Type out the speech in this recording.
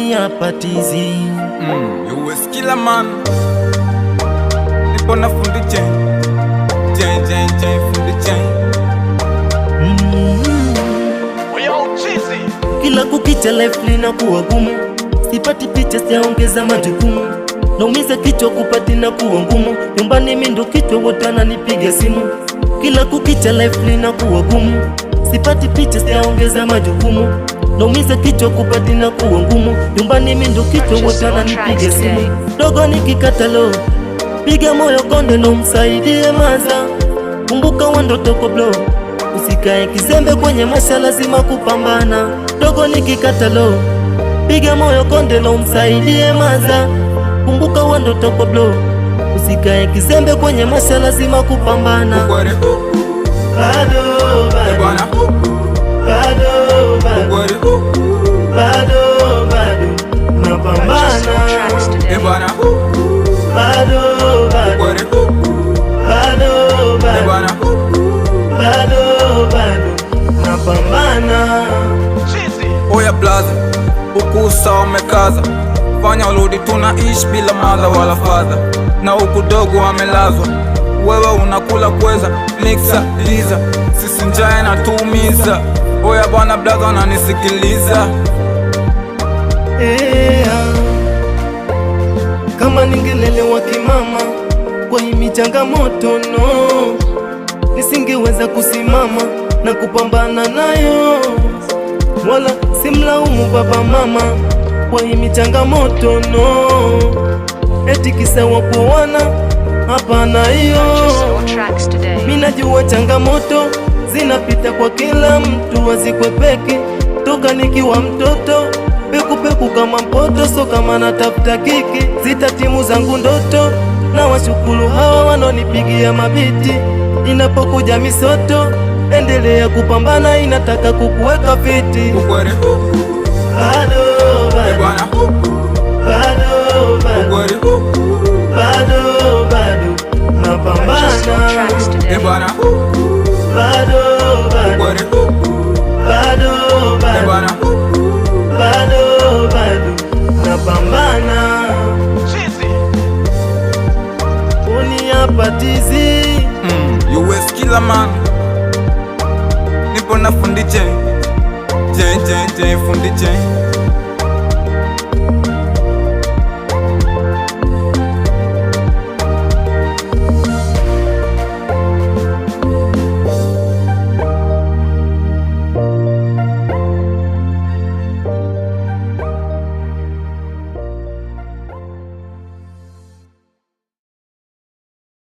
Uniapatizi US killer man. Nipo na fundi chain fundi chain. Kila kukicha life linakuwa gumu, sipati picha sijaongeza majukumu, naumiza kichwa kupati na kuwa ngumu, nyumbani mimi ndo kichwa wote wananipiga simu. Kila kukicha life linakuwa gumu, sipati picha sijaongeza majukumu, naumiza kichwa kupati na kuwa ngumu, nyumbani mimi ndo kichwa wote wananipiga simu. Dogo nikikatalo piga moyo konde ndo msaidie maza, kumbuka wandoto kwa blow, usikae kizembe kwenye maisha lazima kupambana. Dogo nikikatalo piga moyo konde ndo msaidie maza, kumbuka wandoto kwa blow, usikae kizembe kwenye maisha lazima kupambana. Bado napambana, napambana. Oya blaza, ukusa wamekaza, fanya urudi tunaishi bila mala wala fadha, na huku dogo wamelazwa, wewe unakula kweza mixa liza, sisi njaa inatuumiza. Oya bwana blaza wananisikiliza. Kama ningelelewa kimama kwa hii changamoto no, nisingeweza kusimama na kupambana nayo, wala simlaumu baba mama kwa hii changamoto no, eti kisa wakuoana hapana hiyo. Mimi najua changamoto zinapita kwa kila mtu, wazikwepeki toka nikiwa mtoto, peku kama mpoto, so kama natafuta kiki zitatimu zangu ndoto, na washukuru hawa wanonipigia mabiti inapokuja misoto. Endelea kupambana, inataka kukuweka fiti. Bado napambana, bado napambana. Uniapatizi US killer man. Nipo na fundi chain fundi chain.